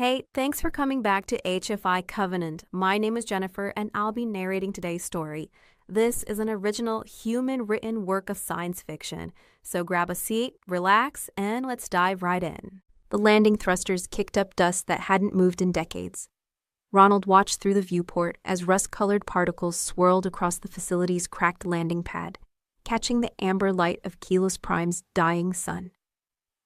Hey, thanks for coming back to HFI Covenant. My name is Jennifer, and I'll be narrating today's story. This is an original human-written work of science fiction, so grab a seat, relax, and let's dive right in. The landing thrusters kicked up dust that hadn't moved in decades. Ronald watched through the viewport as rust-colored particles swirled across the facility's cracked landing pad, catching the amber light of Keyless Prime's dying sun.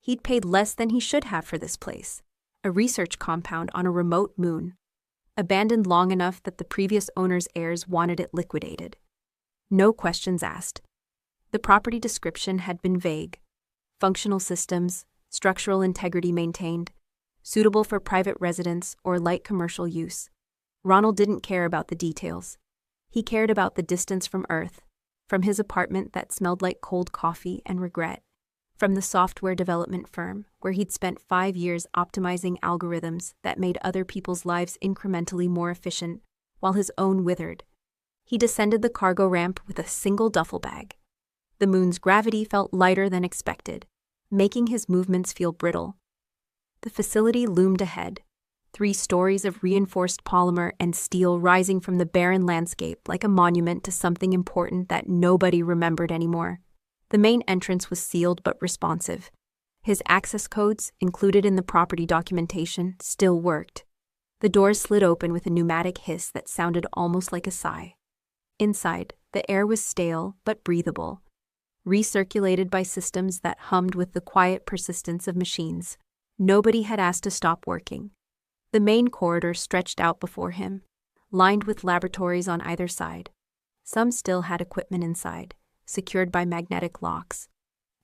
He'd paid less than he should have for this place. A research compound on a remote moon, abandoned long enough that the previous owner's heirs wanted it liquidated. No questions asked. The property description had been vague. Functional systems, structural integrity maintained, suitable for private residence or light commercial use. Ronald didn't care about the details. He cared about the distance from Earth, from his apartment that smelled like cold coffee and regret, from the software development firm where he'd spent 5 years optimizing algorithms that made other people's lives incrementally more efficient, while his own withered. He descended the cargo ramp with a single duffel bag. The moon's gravity felt lighter than expected, making his movements feel brittle. The facility loomed ahead, 3 stories of reinforced polymer and steel rising from the barren landscape like a monument to something important that nobody remembered anymore. The main entrance was sealed but responsive. His access codes, included in the property documentation, still worked. The doors slid open with a pneumatic hiss that sounded almost like a sigh. Inside, the air was stale but breathable, recirculated by systems that hummed with the quiet persistence of machines. Nobody had asked to stop working. The main corridor stretched out before him, lined with laboratories on either side. Some still had equipment inside, secured by magnetic locks.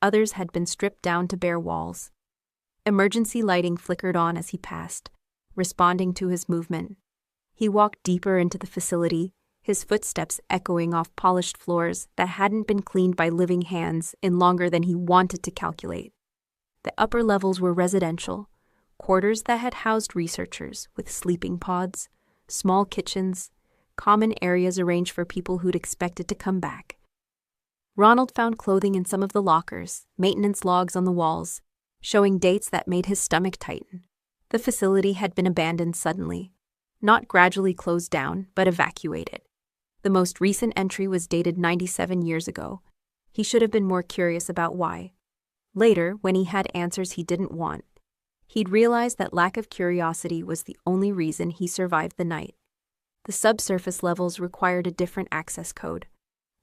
Others had been stripped down to bare walls. Emergency lighting flickered on as he passed, responding to his movement. He walked deeper into the facility, his footsteps echoing off polished floors that hadn't been cleaned by living hands in longer than he wanted to calculate. The upper levels were residential, quarters that had housed researchers with sleeping pods, small kitchens, common areas arranged for people who'd expected to come back. Ronald found clothing in some of the lockers, maintenance logs on the walls, showing dates that made his stomach tighten. The facility had been abandoned suddenly, not gradually closed down, but evacuated. The most recent entry was dated 97 years ago. He should have been more curious about why. Later, when he had answers he didn't want, he'd realized that lack of curiosity was the only reason he survived the night. The subsurface levels required a different access code.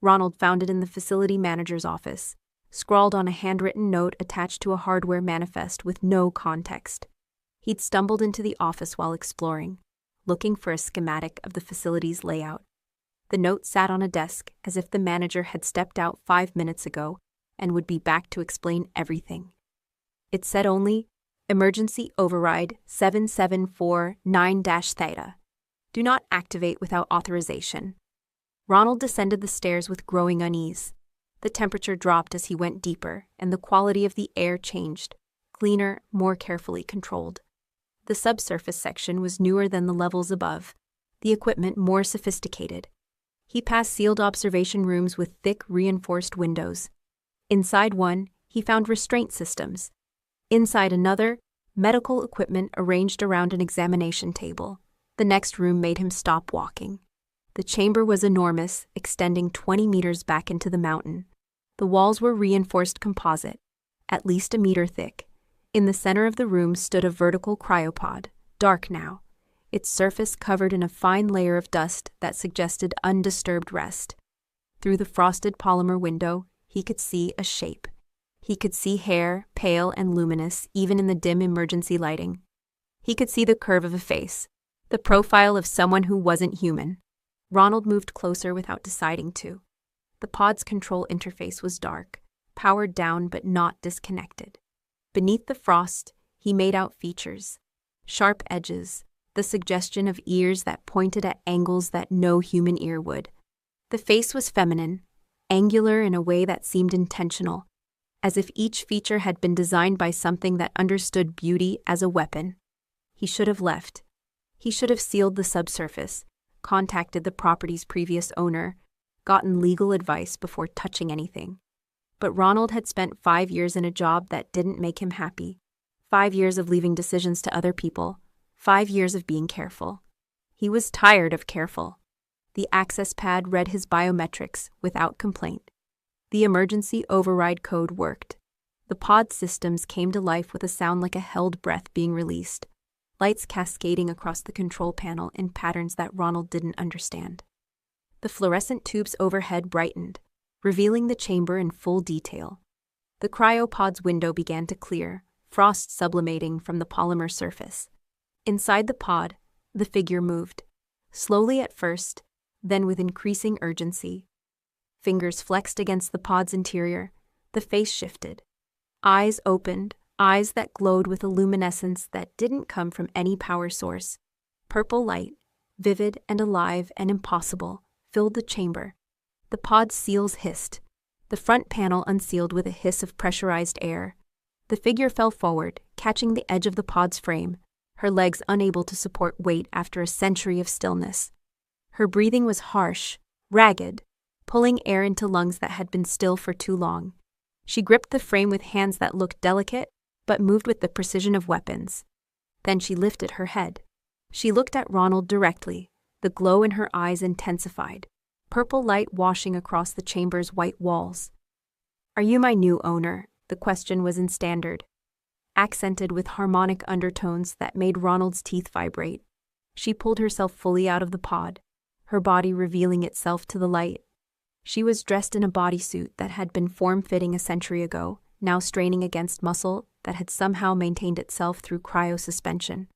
Ronald found it in the facility manager's office, scrawled on a handwritten note attached to a hardware manifest with no context. He'd stumbled into the office while exploring, looking for a schematic of the facility's layout. The note sat on a desk as if the manager had stepped out 5 minutes ago and would be back to explain everything. It said only, "Emergency Override 7749-Theta. Do not activate without authorization." Ronald descended the stairs with growing unease. The temperature dropped as he went deeper, and the quality of the air changed, cleaner, more carefully controlled. The subsurface section was newer than the levels above, the equipment more sophisticated. He passed sealed observation rooms with thick, reinforced windows. Inside one, he found restraint systems. Inside another, medical equipment arranged around an examination table. The next room made him stop walking. The chamber was enormous, extending 20 meters back into the mountain. The walls were reinforced composite, at least a meter thick. In the center of the room stood a vertical cryopod, dark now, its surface covered in a fine layer of dust that suggested undisturbed rest. Through the frosted polymer window, he could see a shape. He could see hair, pale and luminous even in the dim emergency lighting. He could see the curve of a face, the profile of someone who wasn't human. Ronald moved closer without deciding to. The pod's control interface was dark, powered down but not disconnected. Beneath the frost, he made out features, sharp edges, the suggestion of ears that pointed at angles that no human ear would. The face was feminine, angular in a way that seemed intentional, as if each feature had been designed by something that understood beauty as a weapon. He should have left. He should have sealed the subsurface, contacted the property's previous owner, gotten legal advice before touching anything. But Ronald had spent 5 years in a job that didn't make him happy. 5 years of leaving decisions to other people. 5 years of being careful. He was tired of careful. The access pad read his biometrics without complaint. The emergency override code worked. The pod systems came to life with a sound like a held breath being released, lights cascading across the control panel in patterns that Ronald didn't understand. The fluorescent tubes overhead brightened, revealing the chamber in full detail. The cryopod's window began to clear, frost sublimating from the polymer surface. Inside the pod, the figure moved, slowly at first, then with increasing urgency. Fingers flexed against the pod's interior, the face shifted. Eyes opened, eyes that glowed with a luminescence that didn't come from any power source. Purple light, vivid and alive and impossible, filled the chamber. The pod's seals hissed. The front panel unsealed with a hiss of pressurized air. The figure fell forward, catching the edge of the pod's frame, her legs unable to support weight after a century of stillness. Her breathing was harsh, ragged, pulling air into lungs that had been still for too long. She gripped the frame with hands that looked delicate, but moved with the precision of weapons. Then she lifted her head. She looked at Ronald directly, the glow in her eyes intensified, purple light washing across the chamber's white walls. "Are you my new owner?" The question was in standard, accented with harmonic undertones that made Ronald's teeth vibrate. She pulled herself fully out of the pod, her body revealing itself to the light. She was dressed in a bodysuit that had been form-fitting a century ago, now straining against muscle that had somehow maintained itself through cryosuspension.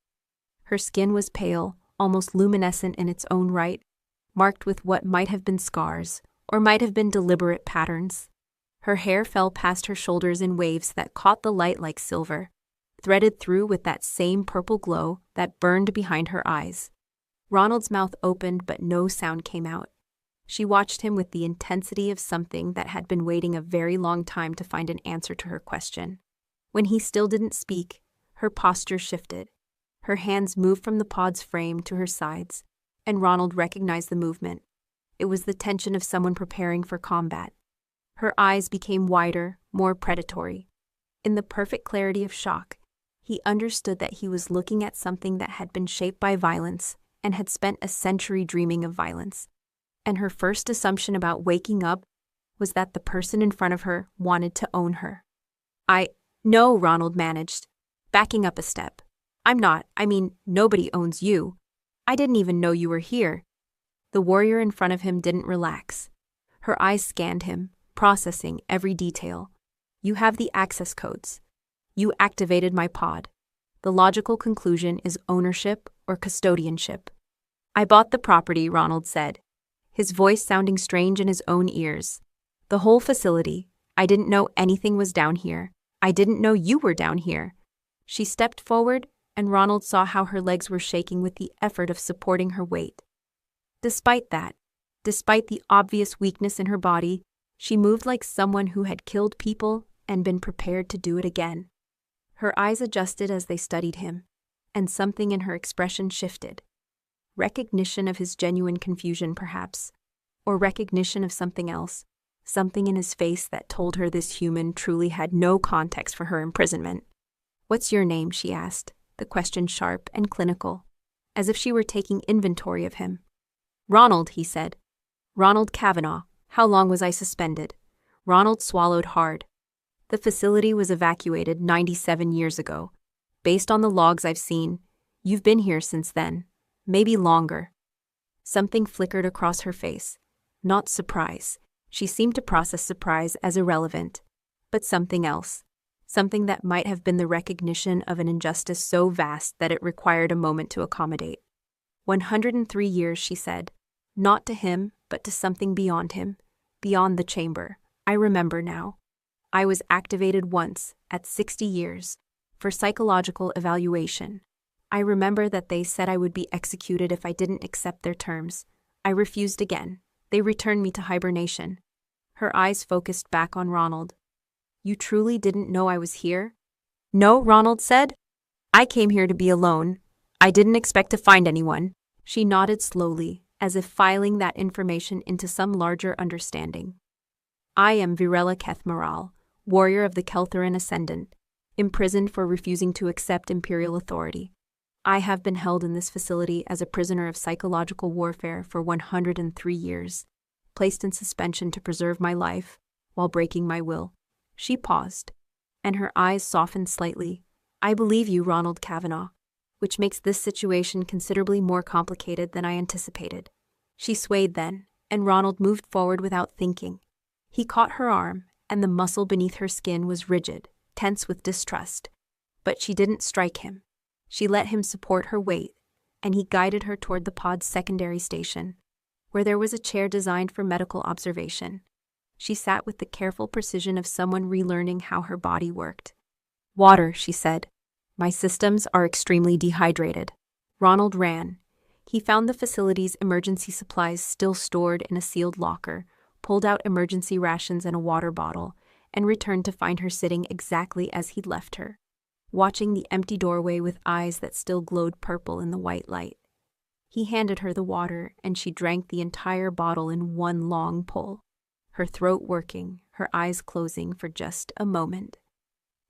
Her skin was pale, almost luminescent in its own right, marked with what might have been scars, or might have been deliberate patterns. Her hair fell past her shoulders in waves that caught the light like silver, threaded through with that same purple glow that burned behind her eyes. Ronald's mouth opened, but no sound came out. She watched him with the intensity of something that had been waiting a very long time to find an answer to her question. When he still didn't speak, her posture shifted. Her hands moved from the pod's frame to her sides, and Ronald recognized the movement. It was the tension of someone preparing for combat. Her eyes became wider, more predatory. In the perfect clarity of shock, he understood that he was looking at something that had been shaped by violence and had spent a century dreaming of violence. And her first assumption about waking up was that the person in front of her wanted to own her. No, Ronald managed, backing up a step. Nobody owns you. I didn't even know you were here. The warrior in front of him didn't relax. Her eyes scanned him, processing every detail. You have the access codes. You activated my pod. The logical conclusion is ownership or custodianship. I bought the property, Ronald said, his voice sounding strange in his own ears. The whole facility. I didn't know anything was down here. I didn't know you were down here. She stepped forward, and Ronald saw how her legs were shaking with the effort of supporting her weight. Despite that, despite the obvious weakness in her body, she moved like someone who had killed people and been prepared to do it again. Her eyes adjusted as they studied him, and something in her expression shifted. Recognition of his genuine confusion, perhaps, or recognition of something else, something in his face that told her this human truly had no context for her imprisonment. "What's your name?" she asked, the question sharp and clinical, as if she were taking inventory of him. "Ronald," he said. "Ronald Kavanaugh. How long was I suspended?" Ronald swallowed hard. The facility was evacuated 97 years ago. Based on the logs I've seen, you've been here since then. Maybe longer. Something flickered across her face. Not surprise. She seemed to process surprise as irrelevant. But something else. Something that might have been the recognition of an injustice so vast that it required a moment to accommodate. 103 years, she said. Not to him, but to something beyond him. Beyond the chamber. I remember now. I was activated once, at 60 years, for psychological evaluation. I remember that they said I would be executed if I didn't accept their terms. I refused again. They returned me to hibernation. Her eyes focused back on Ronald. You truly didn't know I was here? No, Ronald said. I came here to be alone. I didn't expect to find anyone. She nodded slowly, as if filing that information into some larger understanding. I am Virella Kethmaral, warrior of the Keltheran Ascendant, imprisoned for refusing to accept imperial authority. I have been held in this facility as a prisoner of psychological warfare for 103 years, placed in suspension to preserve my life while breaking my will. She paused, and her eyes softened slightly. I believe you, Ronald Kavanaugh, which makes this situation considerably more complicated than I anticipated. She swayed then, and Ronald moved forward without thinking. He caught her arm, and the muscle beneath her skin was rigid, tense with distrust. But she didn't strike him. She let him support her weight, and he guided her toward the pod's secondary station, where there was a chair designed for medical observation. She sat with the careful precision of someone relearning how her body worked. Water, she said. My systems are extremely dehydrated. Ronald ran. He found the facility's emergency supplies still stored in a sealed locker, pulled out emergency rations and a water bottle, and returned to find her sitting exactly as he'd left her, watching the empty doorway with eyes that still glowed purple in the white light. He handed her the water, and she drank the entire bottle in one long pull, her throat working, her eyes closing for just a moment.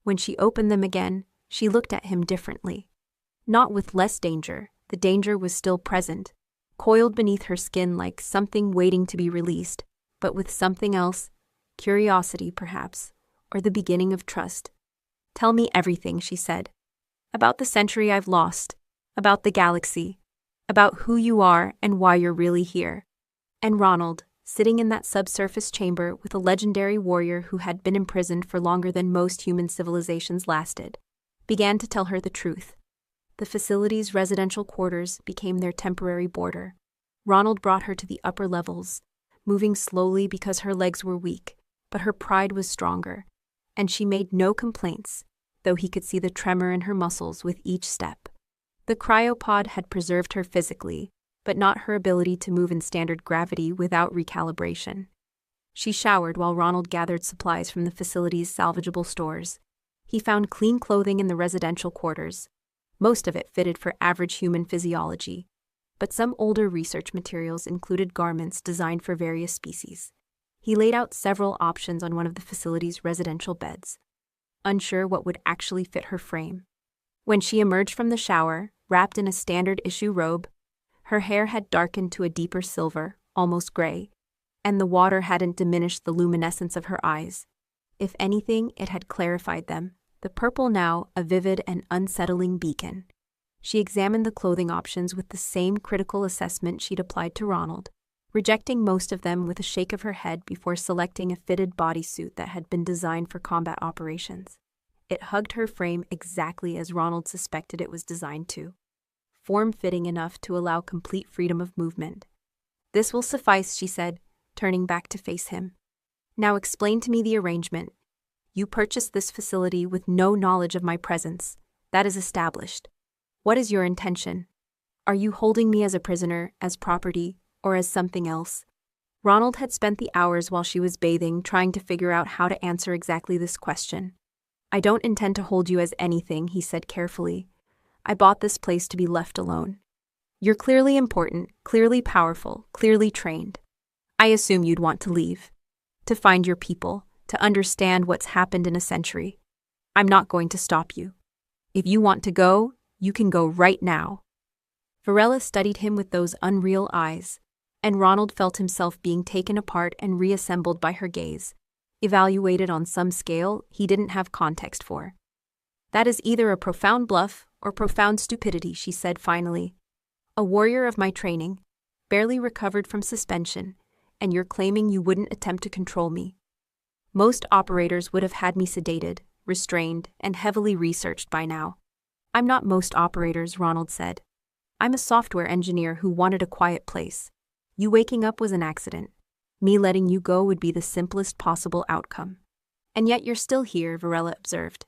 When she opened them again, she looked at him differently. Not with less danger. The danger was still present, coiled beneath her skin like something waiting to be released, but with something else, curiosity perhaps, or the beginning of trust. Tell me everything, she said. About the century I've lost, about the galaxy, about who you are and why you're really here. And Ronald, sitting in that subsurface chamber with a legendary warrior who had been imprisoned for longer than most human civilizations lasted, began to tell her the truth. The facility's residential quarters became their temporary border. Ronald brought her to the upper levels, moving slowly because her legs were weak, but her pride was stronger, and she made no complaints, though he could see the tremor in her muscles with each step. The cryopod had preserved her physically, but not her ability to move in standard gravity without recalibration. She showered while Ronald gathered supplies from the facility's salvageable stores. He found clean clothing in the residential quarters. Most of it fitted for average human physiology, but some older research materials included garments designed for various species. He laid out several options on one of the facility's residential beds, unsure what would actually fit her frame. When she emerged from the shower, wrapped in a standard-issue robe, her hair had darkened to a deeper silver, almost gray, and the water hadn't diminished the luminescence of her eyes. If anything, it had clarified them, the purple now a vivid and unsettling beacon. She examined the clothing options with the same critical assessment she'd applied to Ronald, rejecting most of them with a shake of her head before selecting a fitted bodysuit that had been designed for combat operations. It hugged her frame exactly as Ronald suspected it was designed to, form-fitting enough to allow complete freedom of movement. This will suffice, she said, turning back to face him. Now explain to me the arrangement. You purchased this facility with no knowledge of my presence. That is established. What is your intention? Are you holding me as a prisoner, as property, or as something else? Ronald had spent the hours while she was bathing trying to figure out how to answer exactly this question. I don't intend to hold you as anything, he said carefully. I bought this place to be left alone. You're clearly important, clearly powerful, clearly trained. I assume you'd want to leave, to find your people, to understand what's happened in a century. I'm not going to stop you. If you want to go, you can go right now. Varela studied him with those unreal eyes, and Ronald felt himself being taken apart and reassembled by her gaze, evaluated on some scale he didn't have context for. That is either a profound bluff or profound stupidity, she said finally. A warrior of my training, barely recovered from suspension, and you're claiming you wouldn't attempt to control me. Most operators would have had me sedated, restrained, and heavily researched by now. I'm not most operators, Ronald said. I'm a software engineer who wanted a quiet place. You waking up was an accident. Me letting you go would be the simplest possible outcome. And yet you're still here, Varela observed.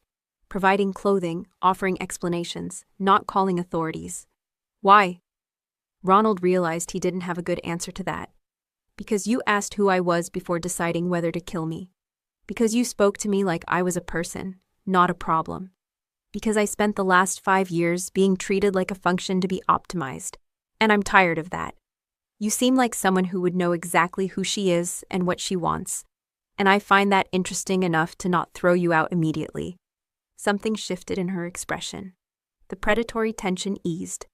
Providing clothing, offering explanations, not calling authorities. Why? Ronald realized he didn't have a good answer to that. Because you asked who I was before deciding whether to kill me. Because you spoke to me like I was a person, not a problem. Because I spent the last 5 years being treated like a function to be optimized, and I'm tired of that. You seem like someone who would know exactly who she is and what she wants, and I find that interesting enough to not throw you out immediately. Something shifted in her expression. The predatory tension eased,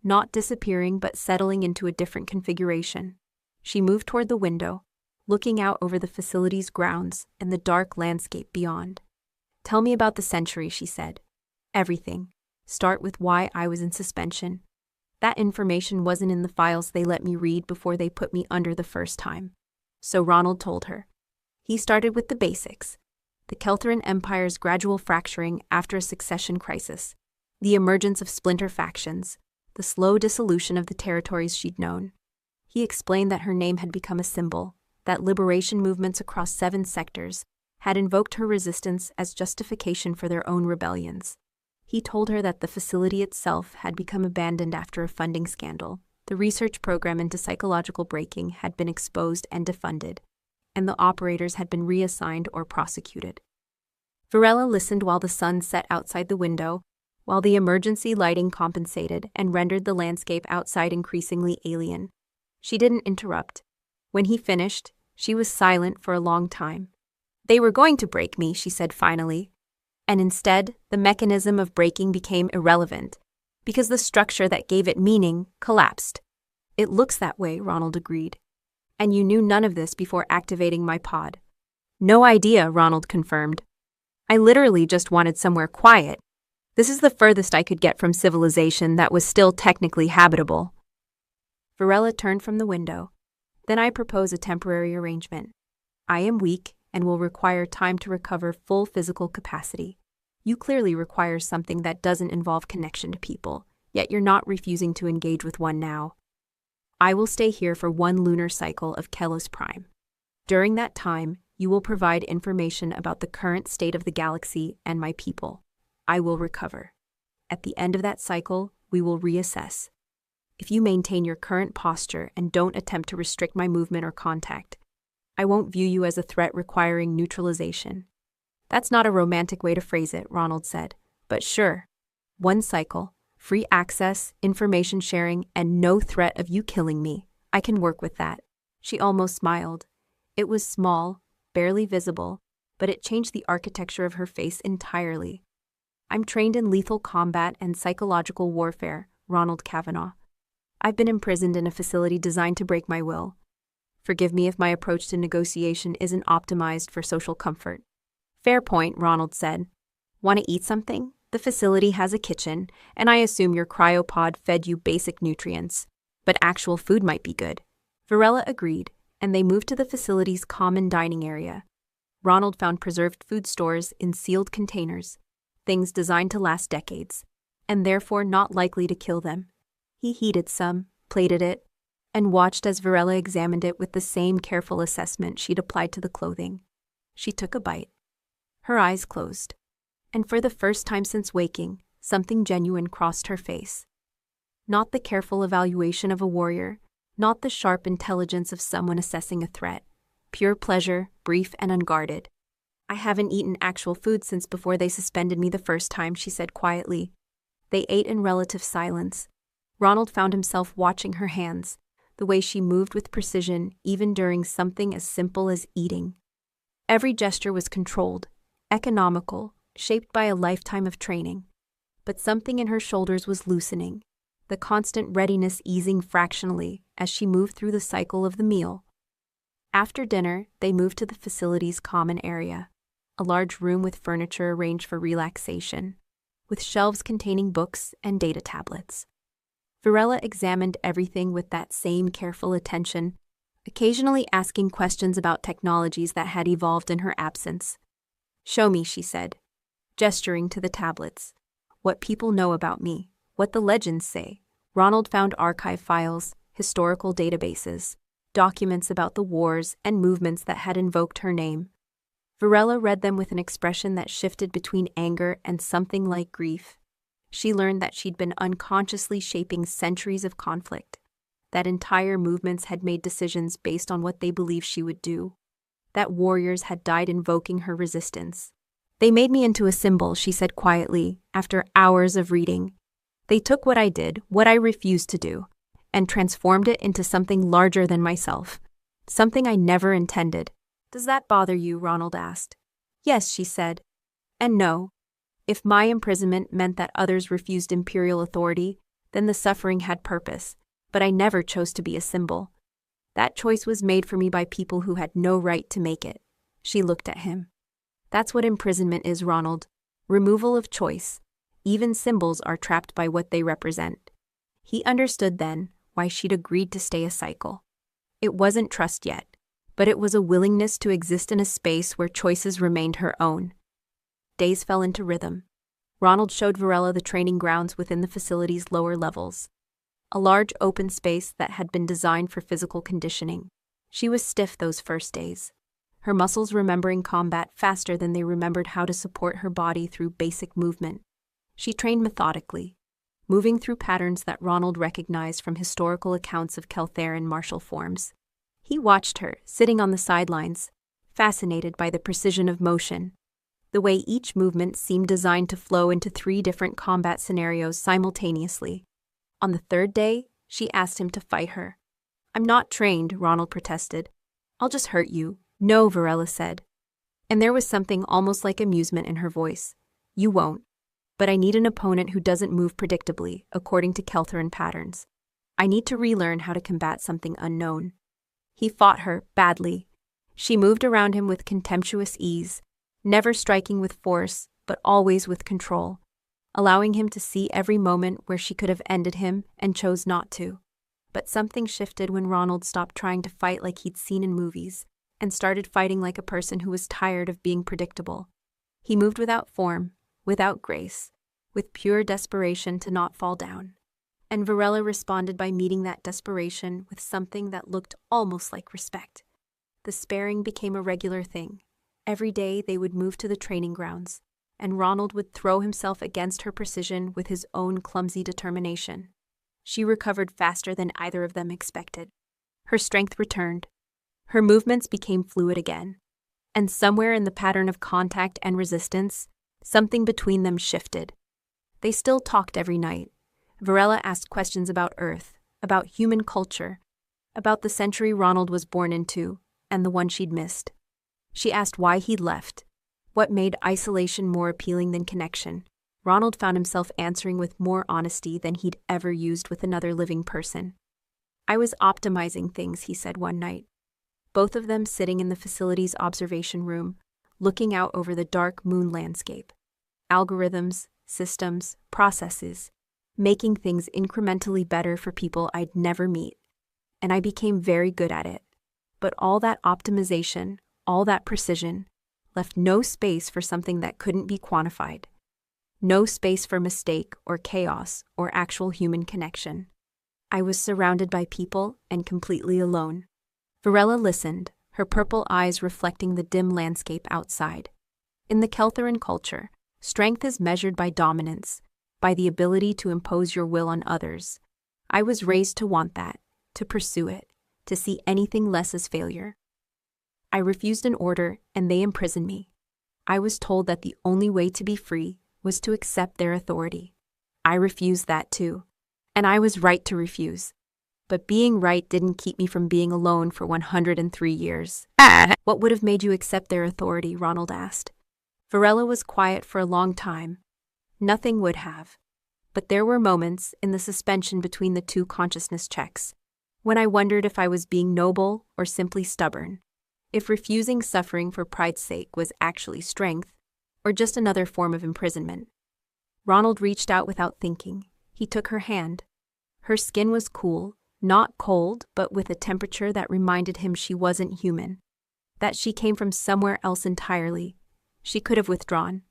not disappearing but settling into a different configuration. She moved toward the window, looking out over the facility's grounds and the dark landscape beyond. "Tell me about the century," she said. "Everything. Start with why I was in suspension. That information wasn't in the files they let me read before they put me under the first time." So Ronald told her. He started with the basics: the Keltheran Empire's gradual fracturing after a succession crisis, the emergence of splinter factions, the slow dissolution of the territories she'd known. He explained that her name had become a symbol, that liberation movements across 7 sectors had invoked her resistance as justification for their own rebellions. He told her that the facility itself had become abandoned after a funding scandal. The research program into psychological breaking had been exposed and defunded, and the operators had been reassigned or prosecuted. Varela listened while the sun set outside the window, while the emergency lighting compensated and rendered the landscape outside increasingly alien. She didn't interrupt. When he finished, she was silent for a long time. "They were going to break me," she said finally. And instead, the mechanism of breaking became irrelevant, because the structure that gave it meaning collapsed. "It looks that way," Ronald agreed. "And you knew none of this before activating my pod." "No idea," Ronald confirmed. "I literally just wanted somewhere quiet. This is the furthest I could get from civilization that was still technically habitable." Varela turned from the window. "Then I propose a temporary arrangement. I am weak and will require time to recover full physical capacity. You clearly require something that doesn't involve connection to people, yet you're not refusing to engage with one now. I will stay here for 1 lunar cycle of Kelos Prime. During that time, you will provide information about the current state of the galaxy and my people. I will recover. At the end of that cycle, we will reassess. If you maintain your current posture and don't attempt to restrict my movement or contact, I won't view you as a threat requiring neutralization." "That's not a romantic way to phrase it," Ronald said. "But sure. 1 cycle, free access, information sharing, and no threat of you killing me. I can work with that." She almost smiled. It was small, barely visible, but it changed the architecture of her face entirely. "I'm trained in lethal combat and psychological warfare," Ronald Kavanaugh. "I've been imprisoned in a facility designed to break my will. Forgive me if my approach to negotiation isn't optimized for social comfort." "Fair point," Ronald said. "Want to eat something? The facility has a kitchen, and I assume your cryopod fed you basic nutrients, but actual food might be good." Varela agreed, and they moved to the facility's common dining area. Ronald found preserved food stores in sealed containers, things designed to last decades, and therefore not likely to kill them. He heated some, plated it, and watched as Varela examined it with the same careful assessment she'd applied to the clothing. She took a bite. Her eyes closed, and for the first time since waking, something genuine crossed her face. Not the careful evaluation of a warrior, not the sharp intelligence of someone assessing a threat. Pure pleasure, brief and unguarded. "I haven't eaten actual food since before they suspended me the first time," she said quietly. They ate in relative silence. Ronald found himself watching her hands, the way she moved with precision even during something as simple as eating. Every gesture was controlled, economical, shaped by a lifetime of training. But something in her shoulders was loosening, the constant readiness easing fractionally as she moved through the cycle of the meal. After dinner, they moved to the facility's common area, a large room with furniture arranged for relaxation, with shelves containing books and data tablets. Varela examined everything with that same careful attention, occasionally asking questions about technologies that had evolved in her absence. "Show me," she said, gesturing to the tablets. "What people know about me, what the legends say." Ronald found archive files, historical databases, documents about the wars and movements that had invoked her name. Varela read them with an expression that shifted between anger and something like grief. She learned that she'd been unconsciously shaping centuries of conflict, that entire movements had made decisions based on what they believed she would do, that warriors had died invoking her resistance. "They made me into a symbol," she said quietly, after hours of reading. "They took what I did, what I refused to do, and transformed it into something larger than myself, something I never intended." "Does that bother you?" Ronald asked. "Yes," she said. "And no. If my imprisonment meant that others refused imperial authority, then the suffering had purpose, but I never chose to be a symbol. That choice was made for me by people who had no right to make it. She looked at him. That's what imprisonment is, Ronald. Removal of choice. Even symbols are trapped by what they represent. He understood then why she'd agreed to stay a cycle. It wasn't trust yet, but it was a willingness to exist in a space where choices remained her own. Days fell into rhythm. Ronald showed Varela the training grounds within the facility's lower levels. A large open space that had been designed for physical conditioning. She was stiff those first days, her muscles remembering combat faster than they remembered how to support her body through basic movement. She trained methodically, moving through patterns that Ronald recognized from historical accounts of Keltheran martial forms. He watched her, sitting on the sidelines, fascinated by the precision of motion, the way each movement seemed designed to flow into 3 different combat scenarios simultaneously. On the 3rd day, she asked him to fight her. "I'm not trained," Ronald protested. "I'll just hurt you." "No," Varela said. And there was something almost like amusement in her voice. "You won't. But I need an opponent who doesn't move predictably, according to Keltheran patterns. I need to relearn how to combat something unknown." He fought her, badly. She moved around him with contemptuous ease, never striking with force, but always with control, allowing him to see every moment where she could have ended him and chose not to. But something shifted when Ronald stopped trying to fight like he'd seen in movies and started fighting like a person who was tired of being predictable. He moved without form, without grace, with pure desperation to not fall down. And Varela responded by meeting that desperation with something that looked almost like respect. The sparring became a regular thing. Every day they would move to the training grounds, and Ronald would throw himself against her precision with his own clumsy determination. She recovered faster than either of them expected. Her strength returned. Her movements became fluid again. And somewhere in the pattern of contact and resistance, something between them shifted. They still talked every night. Varela asked questions about Earth, about human culture, about the century Ronald was born into, and the one she'd missed. She asked why he'd left, what made isolation more appealing than connection. Ronald found himself answering with more honesty than he'd ever used with another living person. "I was optimizing things," he said one night. Both of them sitting in the facility's observation room, looking out over the dark moon landscape. Algorithms, systems, processes, making things incrementally better for people I'd never meet. And I became very good at it. But all that optimization, all that precision, left no space for something that couldn't be quantified. No space for mistake or chaos or actual human connection. I was surrounded by people and completely alone. Varela listened, her purple eyes reflecting the dim landscape outside. In the Keltheran culture, strength is measured by dominance, by the ability to impose your will on others. I was raised to want that, to pursue it, to see anything less as failure. I refused an order, and they imprisoned me. I was told that the only way to be free was to accept their authority. I refused that too, and I was right to refuse. But being right didn't keep me from being alone for 103 years. "What would have made you accept their authority?" Ronald asked. Varela was quiet for a long time. Nothing would have. But there were moments in the suspension between the 2 consciousness checks, when I wondered if I was being noble or simply stubborn, if refusing suffering for pride's sake was actually strength, or just another form of imprisonment. Ronald reached out without thinking. He took her hand. Her skin was cool, not cold, but with a temperature that reminded him she wasn't human, that she came from somewhere else entirely. She could have withdrawn,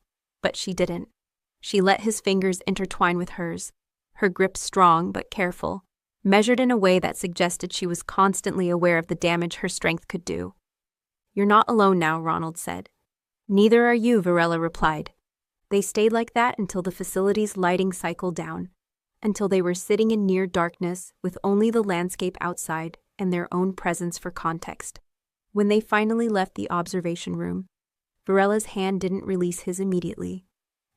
but she didn't. She let his fingers intertwine with hers, her grip strong but careful, measured in a way that suggested she was constantly aware of the damage her strength could do. "You're not alone now," Ronald said. "Neither are you," Varela replied. They stayed like that until the facility's lighting cycled down, until they were sitting in near darkness with only the landscape outside and their own presence for context. When they finally left the observation room, Varela's hand didn't release his immediately,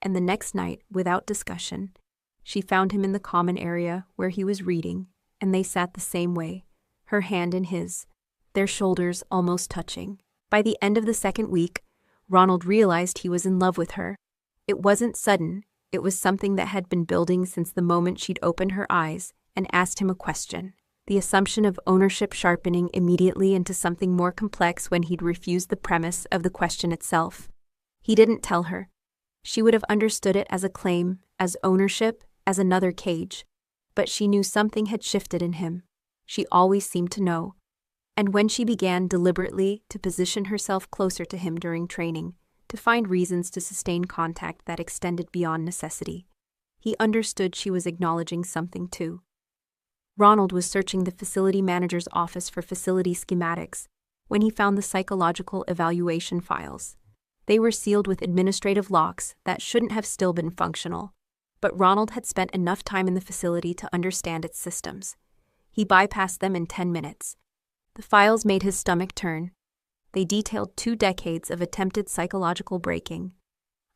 and the next night, without discussion, she found him in the common area where he was reading, and they sat the same way, her hand in his, their shoulders almost touching. By the end of the 2nd week, Ronald realized he was in love with her. It wasn't sudden, it was something that had been building since the moment she'd opened her eyes and asked him a question. The assumption of ownership sharpening immediately into something more complex when he'd refused the premise of the question itself. He didn't tell her. She would have understood it as a claim, as ownership, as another cage. But she knew something had shifted in him. She always seemed to know. And when she began deliberately to position herself closer to him during training, to find reasons to sustain contact that extended beyond necessity, he understood she was acknowledging something too. Ronald was searching the facility manager's office for facility schematics when he found the psychological evaluation files. They were sealed with administrative locks that shouldn't have still been functional, but Ronald had spent enough time in the facility to understand its systems. He bypassed them in 10 minutes. The files made his stomach turn. They detailed 2 decades of attempted psychological breaking,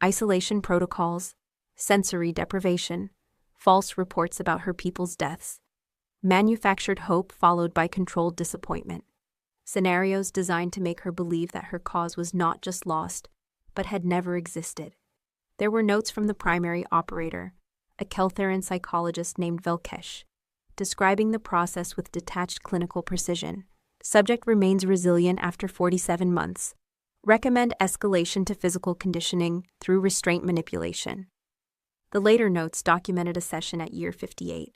isolation protocols, sensory deprivation, false reports about her people's deaths, manufactured hope followed by controlled disappointment, scenarios designed to make her believe that her cause was not just lost, but had never existed. There were notes from the primary operator, a Keltheran psychologist named Velkesh, describing the process with detached clinical precision. Subject remains resilient after 47 months. Recommend escalation to physical conditioning through restraint manipulation. The later notes documented a session at year 58,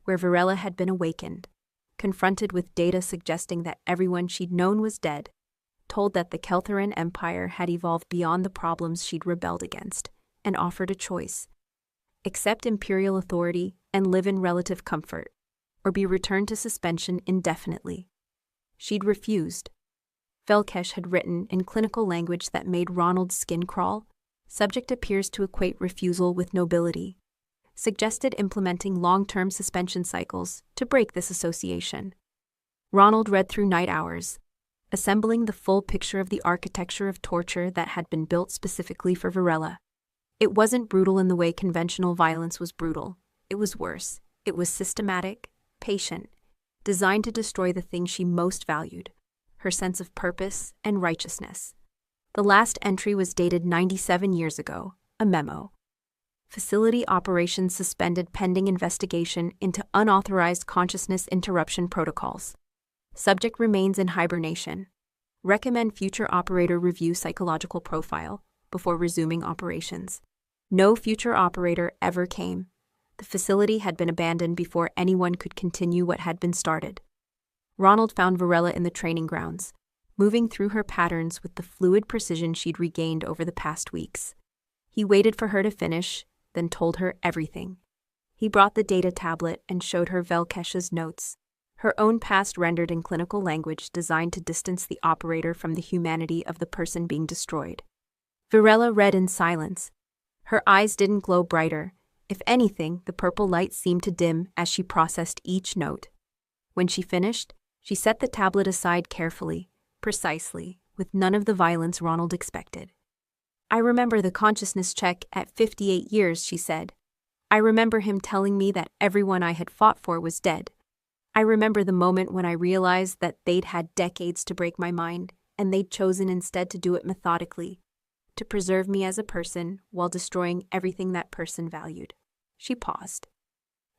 where Varela had been awakened, confronted with data suggesting that everyone she'd known was dead, told that the Keltheran Empire had evolved beyond the problems she'd rebelled against, and offered a choice: accept imperial authority and live in relative comfort, or be returned to suspension indefinitely. She'd refused. Velkesh had written in clinical language that made Ronald's skin crawl. Subject appears to equate refusal with nobility. Suggested implementing long-term suspension cycles to break this association. Ronald read through night hours, assembling the full picture of the architecture of torture that had been built specifically for Varela. It wasn't brutal in the way conventional violence was brutal. It was worse. It was systematic, patient, designed to destroy the thing she most valued: her sense of purpose and righteousness. The last entry was dated 97 years ago, a memo. Facility operations suspended pending investigation into unauthorized consciousness interruption protocols. Subject remains in hibernation. Recommend future operator review psychological profile before resuming operations. No future operator ever came. The facility had been abandoned before anyone could continue what had been started. Ronald found Varela in the training grounds, moving through her patterns with the fluid precision she'd regained over the past weeks. He waited for her to finish, then told her everything. He brought the data tablet and showed her Velkesh's notes, her own past rendered in clinical language designed to distance the operator from the humanity of the person being destroyed. Varela read in silence. Her eyes didn't glow brighter. If anything, the purple light seemed to dim as she processed each note. When she finished, she set the tablet aside carefully, precisely, with none of the violence Ronald expected. I remember the consciousness check at 58 years, she said. I remember him telling me that everyone I had fought for was dead. I remember the moment when I realized that they'd had decades to break my mind, and they'd chosen instead to do it methodically, to preserve me as a person while destroying everything that person valued. She paused.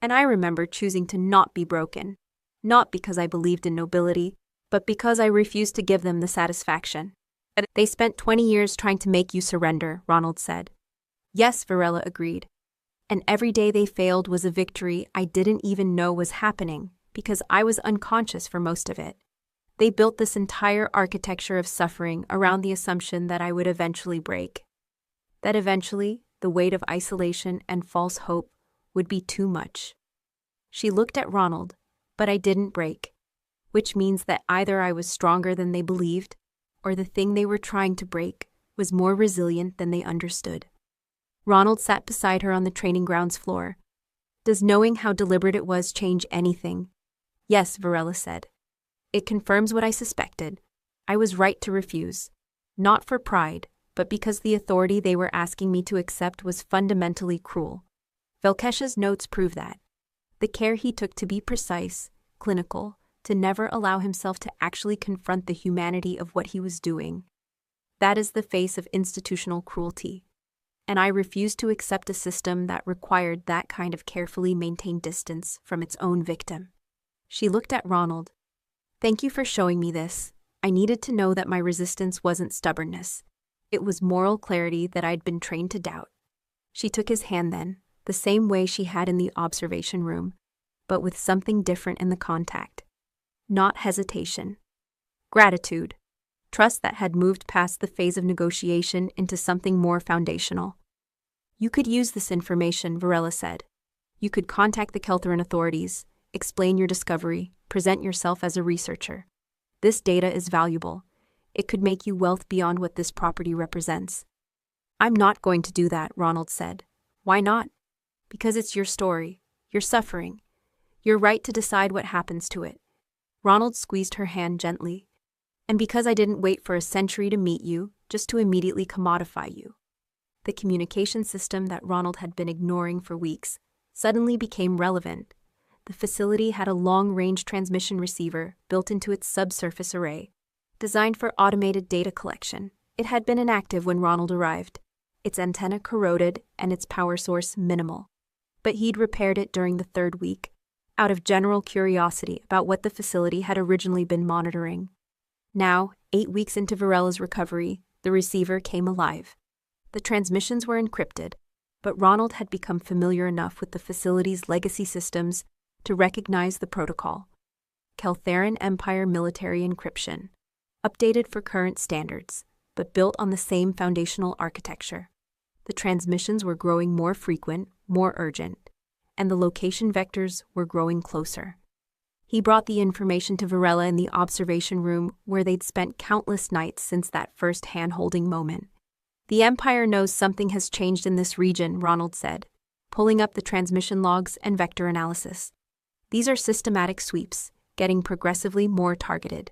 And I remember choosing to not be broken, not because I believed in nobility, but because I refused to give them the satisfaction. They spent 20 years trying to make you surrender, Ronald said. Yes, Varela agreed. And every day they failed was a victory I didn't even know was happening, because I was unconscious for most of it. They built this entire architecture of suffering around the assumption that I would eventually break. That eventually, the weight of isolation and false hope would be too much. She looked at Ronald, but I didn't break, which means that either I was stronger than they believed, or the thing they were trying to break was more resilient than they understood. Ronald sat beside her on the training grounds floor. Does knowing how deliberate it was change anything? Yes, Varela said. It confirms what I suspected. I was right to refuse. Not for pride, but because the authority they were asking me to accept was fundamentally cruel. Velkesh's notes prove that. The care he took to be precise, clinical, to never allow himself to actually confront the humanity of what he was doing. That is the face of institutional cruelty. and I refused to accept a system that required that kind of carefully maintained distance from its own victim. She looked at Ronald. Thank you for showing me this. I needed to know that my resistance wasn't stubbornness. It was moral clarity that I'd been trained to doubt. She took his hand then, the same way she had in the observation room, but with something different in the contact. Not hesitation. Gratitude. Trust that had moved past the phase of negotiation into something more foundational. You could use this information, Varela said. You could contact the Keltheran authorities, explain your discovery, present yourself as a researcher. This data is valuable. It could make you wealth beyond what this property represents. I'm not going to do that, Ronald said. Why not? Because it's your story, your suffering, your right to decide what happens to it. Ronald squeezed her hand gently. And because I didn't wait for a century to meet you, just to immediately commodify you. The communication system that Ronald had been ignoring for weeks suddenly became relevant. The facility had a long-range transmission receiver built into its subsurface array, designed for automated data collection. It had been inactive when Ronald arrived, its antenna corroded and its power source minimal. But he'd repaired it during the third week, out of general curiosity about what the facility had originally been monitoring. Now, 8 weeks into Varela's recovery, the receiver came alive. The transmissions were encrypted, but Ronald had become familiar enough with the facility's legacy systems to recognize the protocol. Keltheran Empire military encryption, updated for current standards, but built on the same foundational architecture. The transmissions were growing more frequent, more urgent, and the location vectors were growing closer. He brought the information to Varela in the observation room where they'd spent countless nights since that first hand-holding moment. The Empire knows something has changed in this region, Ronald said, pulling up the transmission logs and vector analysis. These are systematic sweeps, getting progressively more targeted.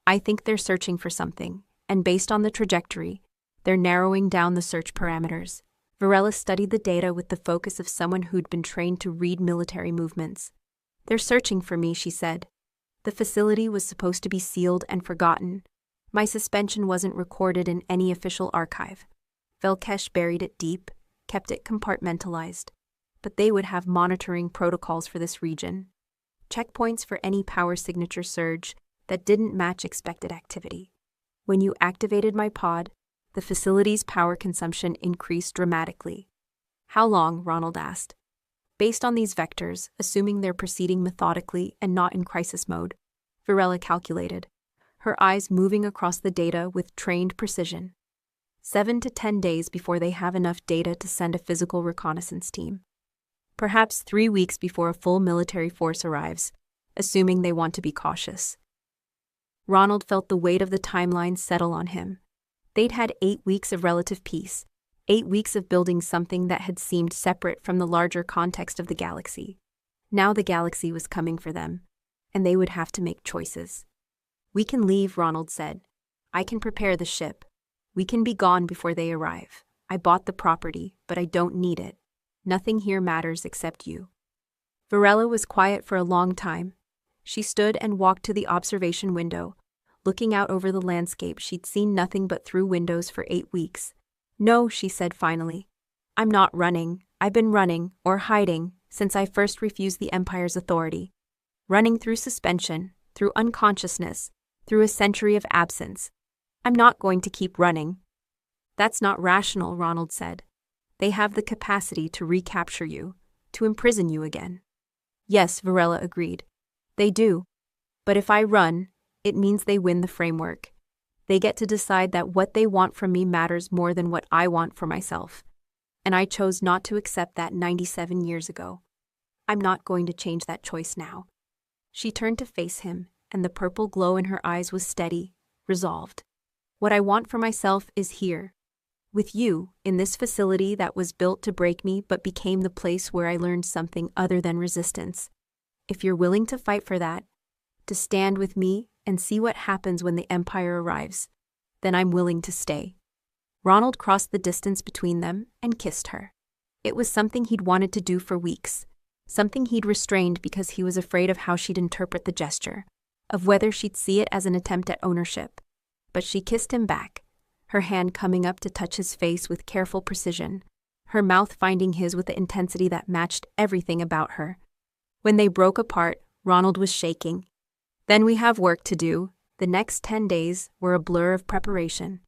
I think they're searching for something, and based on the trajectory, they're narrowing down the search parameters. Varela studied the data with the focus of someone who'd been trained to read military movements. They're searching for me, she said. The facility was supposed to be sealed and forgotten. My suspension wasn't recorded in any official archive. Velkesh buried it deep, kept it compartmentalized. But they would have monitoring protocols for this region. Checkpoints for any power signature surge that didn't match expected activity. When you activated my pod, the facility's power consumption increased dramatically. How long? Ronald asked. Based on these vectors, assuming they're proceeding methodically and not in crisis mode, Varela calculated, her eyes moving across the data with trained precision. 7 to 10 days before they have enough data to send a physical reconnaissance team. Perhaps 3 weeks before a full military force arrives, assuming they want to be cautious. Ronald felt the weight of the timeline settle on him. They'd had 8 weeks of relative peace, 8 weeks of building something that had seemed separate from the larger context of the galaxy. Now the galaxy was coming for them, and they would have to make choices. We can leave, Ronald said. I can prepare the ship. We can be gone before they arrive. I bought the property, but I don't need it. Nothing here matters except you. Varela was quiet for a long time. She stood and walked to the observation window, looking out over the landscape she'd seen nothing but through windows for 8 weeks. No, she said finally. I'm not running. I've been running, or hiding, since I first refused the Empire's authority. Running through suspension, through unconsciousness, through a century of absence. I'm not going to keep running. That's not rational, Ronald said. They have the capacity to recapture you, to imprison you again. Yes, Varela agreed. They do. But if I run, it means they win the framework. They get to decide that what they want from me matters more than what I want for myself. And I chose not to accept that 97 years ago. I'm not going to change that choice now. She turned to face him, and the purple glow in her eyes was steady, resolved. What I want for myself is here. With you, in this facility that was built to break me but became the place where I learned something other than resistance. If you're willing to fight for that, to stand with me and see what happens when the Empire arrives, then I'm willing to stay. Ronald crossed the distance between them and kissed her. It was something he'd wanted to do for weeks, something he'd restrained because he was afraid of how she'd interpret the gesture, of whether she'd see it as an attempt at ownership. But she kissed him back, her hand coming up to touch his face with careful precision, her mouth finding his with the intensity that matched everything about her. When they broke apart, Ronald was shaking. Then we have work to do. The next 10 days were a blur of preparation.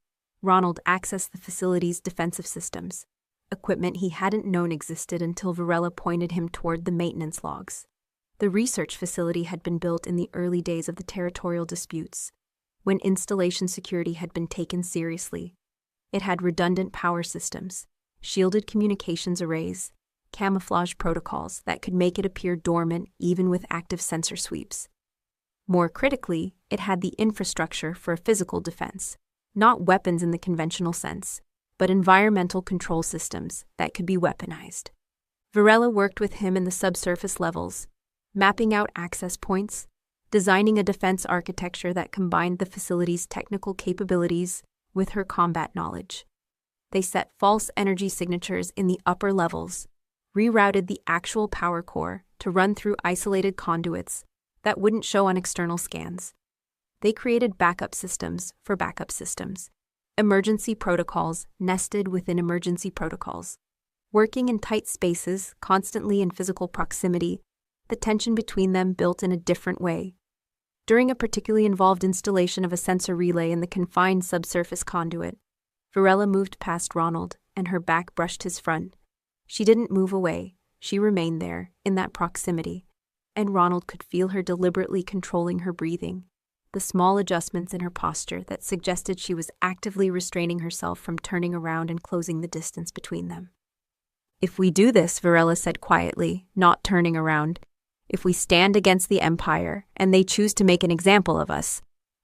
Ronald accessed the facility's defensive systems, equipment he hadn't known existed until Varela pointed him toward the maintenance logs. The research facility had been built in the early days of the territorial disputes, when installation security had been taken seriously. It had redundant power systems, shielded communications arrays, camouflage protocols that could make it appear dormant even with active sensor sweeps. More critically, it had the infrastructure for a physical defense, not weapons in the conventional sense, but environmental control systems that could be weaponized. Varela worked with him in the subsurface levels, mapping out access points, designing a defense architecture that combined the facility's technical capabilities with her combat knowledge. They set false energy signatures in the upper levels, rerouted the actual power core to run through isolated conduits that wouldn't show on external scans. They created backup systems for backup systems, emergency protocols nested within emergency protocols. Working in tight spaces, constantly in physical proximity, the tension between them built in a different way. During a particularly involved installation of a sensor relay in the confined subsurface conduit, Varela moved past Ronald, and her back brushed his front. She didn't move away. She remained there, in that proximity, and Ronald could feel her deliberately controlling her breathing, the small adjustments in her posture that suggested she was actively restraining herself from turning around and closing the distance between them. "If we do this," Varela said quietly, not turning around, "if we stand against the Empire and they choose to make an example of us,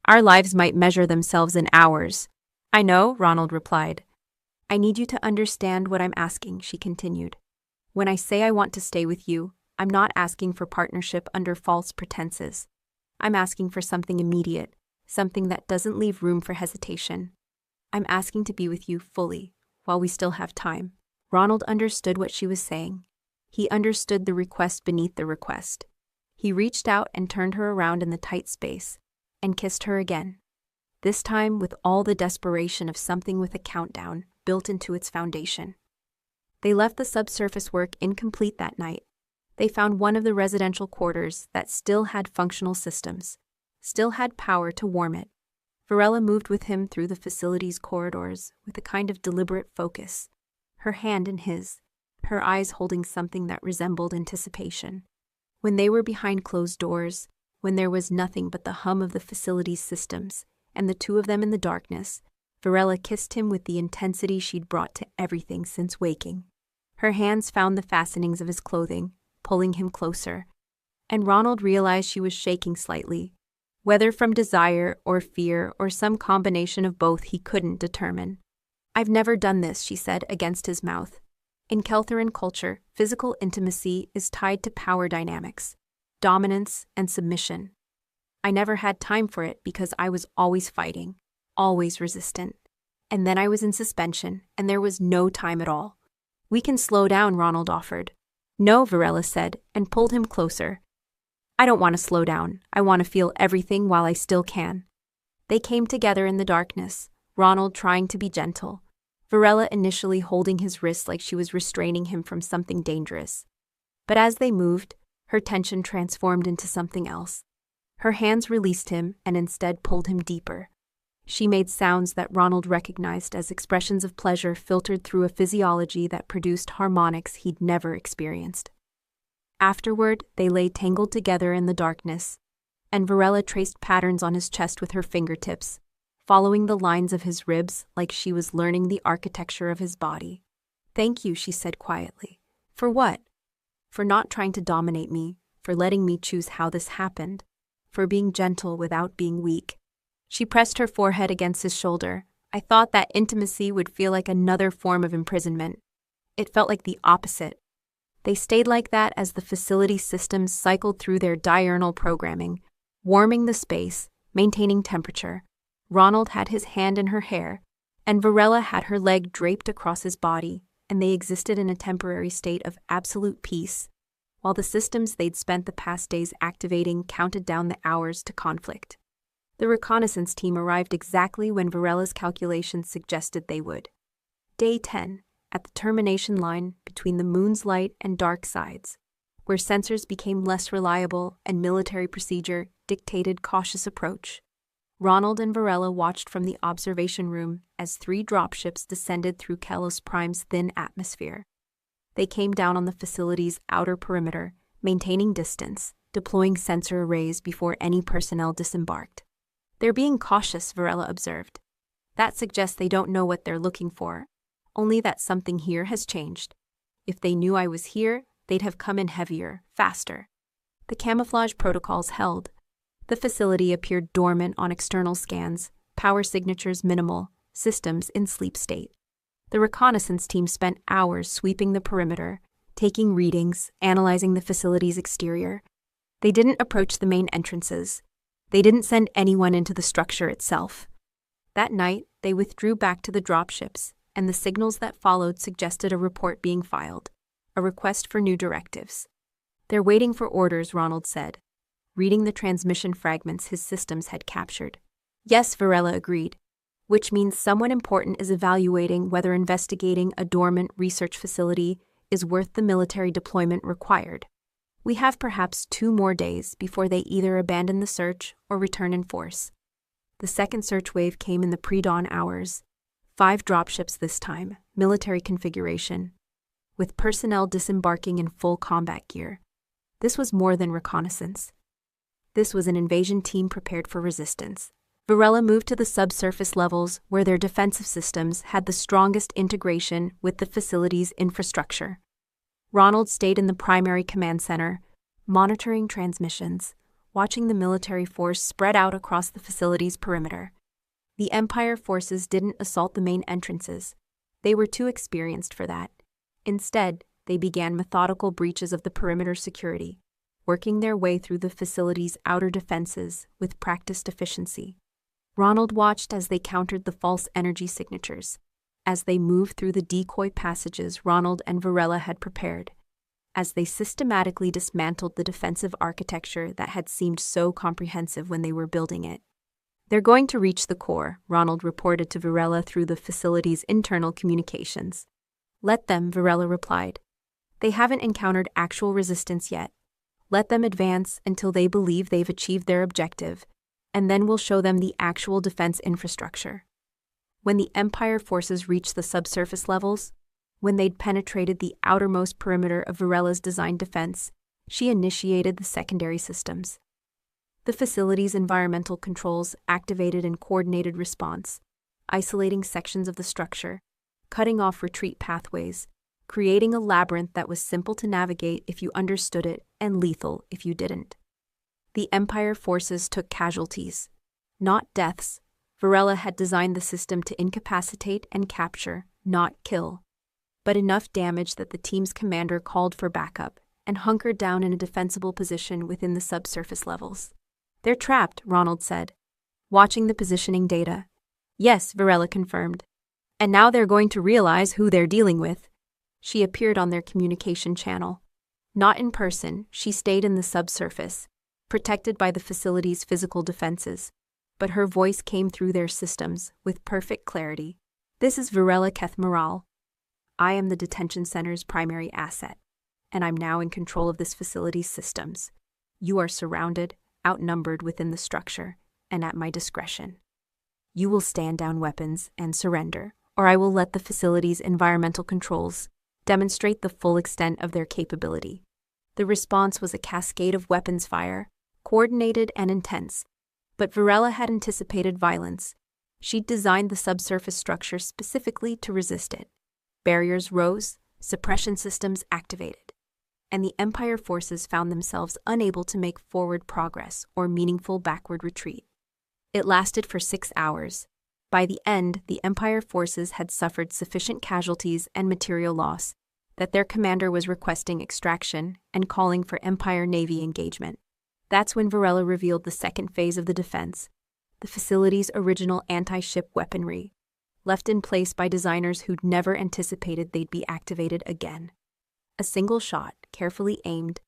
our lives might measure themselves in hours." "I know," Ronald replied. "I need you to understand what I'm asking," she continued. "When I say I want to stay with you, I'm not asking for partnership under false pretenses. I'm asking for something immediate, something that doesn't leave room for hesitation. I'm asking to be with you fully, while we still have time." Ronald understood what she was saying. He understood the request beneath the request. He reached out and turned her around in the tight space, and kissed her again, this time with all the desperation of something with a countdown built into its foundation. They left the subsurface work incomplete that night. They found one of the residential quarters that still had functional systems, still had power to warm it. Varela moved with him through the facility's corridors with a kind of deliberate focus, her hand in his, her eyes holding something that resembled anticipation. When they were behind closed doors, when there was nothing but the hum of the facility's systems, and the two of them in the darkness, Varela kissed him with the intensity she'd brought to everything since waking. Her hands found the fastenings of his clothing, pulling him closer, and Ronald realized she was shaking slightly. Whether from desire or fear or some combination of both, he couldn't determine. "I've never done this," she said against his mouth. In Keltheran culture, physical intimacy is tied to power dynamics, dominance, and submission. I never had time for it because I was always fighting, always resistant. And then I was in suspension, and there was no time at all. "We can slow down," Ronald offered. "No," Varela said, and pulled him closer. "I don't want to slow down. I want to feel everything while I still can." They came together in the darkness, Ronald trying to be gentle, Varela initially holding his wrist like she was restraining him from something dangerous. But as they moved, her tension transformed into something else. Her hands released him and instead pulled him deeper. She made sounds that Ronald recognized as expressions of pleasure filtered through a physiology that produced harmonics he'd never experienced. Afterward, they lay tangled together in the darkness, and Varela traced patterns on his chest with her fingertips, following the lines of his ribs like she was learning the architecture of his body. "Thank you," she said quietly. "For what?" "For not trying to dominate me, for letting me choose how this happened, for being gentle without being weak." She pressed her forehead against his shoulder. "I thought that intimacy would feel like another form of imprisonment. It felt like the opposite." They stayed like that as the facility systems cycled through their diurnal programming, warming the space, maintaining temperature. Ronald had his hand in her hair, and Varela had her leg draped across his body, and they existed in a temporary state of absolute peace, while the systems they'd spent the past days activating counted down the hours to conflict. The reconnaissance team arrived exactly when Varela's calculations suggested they would. Day 10. at the termination line between the moon's light and dark sides, where sensors became less reliable and military procedure dictated cautious approach. Ronald and Varela watched from the observation room as 3 dropships descended through Kelos Prime's thin atmosphere. They came down on the facility's outer perimeter, maintaining distance, deploying sensor arrays before any personnel disembarked. "They're being cautious," Varela observed. "That suggests they don't know what they're looking for, only that something here has changed. If they knew I was here, they'd have come in heavier, faster." The camouflage protocols held. The facility appeared dormant on external scans, power signatures minimal, systems in sleep state. The reconnaissance team spent hours sweeping the perimeter, taking readings, analyzing the facility's exterior. They didn't approach the main entrances. They didn't send anyone into the structure itself. That night, they withdrew back to the dropships, and the signals that followed suggested a report being filed, a request for new directives. "They're waiting for orders," Ronald said, reading the transmission fragments his systems had captured. "Yes," Varela agreed, "which means someone important is evaluating whether investigating a dormant research facility is worth the military deployment required. We have perhaps 2 more days before they either abandon the search or return in force." The second search wave came in the pre-dawn hours. 5 dropships this time, military configuration, with personnel disembarking in full combat gear. This was more than reconnaissance. This was an invasion team prepared for resistance. Varela moved to the subsurface levels where their defensive systems had the strongest integration with the facility's infrastructure. Ronald stayed in the primary command center, monitoring transmissions, watching the military force spread out across the facility's perimeter. The Empire forces didn't assault the main entrances. They were too experienced for that. Instead, they began methodical breaches of the perimeter security, working their way through the facility's outer defenses with practiced efficiency. Ronald watched as they countered the false energy signatures, as they moved through the decoy passages Ronald and Varela had prepared, as they systematically dismantled the defensive architecture that had seemed so comprehensive when they were building it. "They're going to reach the core," Ronald reported to Varela through the facility's internal communications. "Let them," Varela replied. "They haven't encountered actual resistance yet. Let them advance until they believe they've achieved their objective, and then we'll show them the actual defense infrastructure." When the Empire forces reached the subsurface levels, when they'd penetrated the outermost perimeter of Varela's designed defense, she initiated the secondary systems. The facility's environmental controls activated in coordinated response, isolating sections of the structure, cutting off retreat pathways, creating a labyrinth that was simple to navigate if you understood it and lethal if you didn't. The Empire forces took casualties, not deaths. Varela had designed the system to incapacitate and capture, not kill, but enough damage that the team's commander called for backup and hunkered down in a defensible position within the subsurface levels. "They're trapped," Ronald said, watching the positioning data. "Yes," Varela confirmed. "And now they're going to realize who they're dealing with." She appeared on their communication channel. Not in person, she stayed in the subsurface, protected by the facility's physical defenses, but her voice came through their systems with perfect clarity. "This is Varela Kethmaral. I am the detention center's primary asset, and I'm now in control of this facility's systems. You are surrounded, outnumbered within the structure, and at my discretion. You will stand down weapons and surrender, or I will let the facility's environmental controls demonstrate the full extent of their capability." The response was a cascade of weapons fire, coordinated and intense, but Varela had anticipated violence. She'd designed the subsurface structure specifically to resist it. Barriers rose, suppression systems activated, and the Empire forces found themselves unable to make forward progress or meaningful backward retreat. It lasted for 6 hours. By the end, the Empire forces had suffered sufficient casualties and material loss that their commander was requesting extraction and calling for Empire Navy engagement. That's when Varela revealed the second phase of the defense, the facility's original anti-ship weaponry, left in place by designers who'd never anticipated they'd be activated again. A single shot, carefully aimed,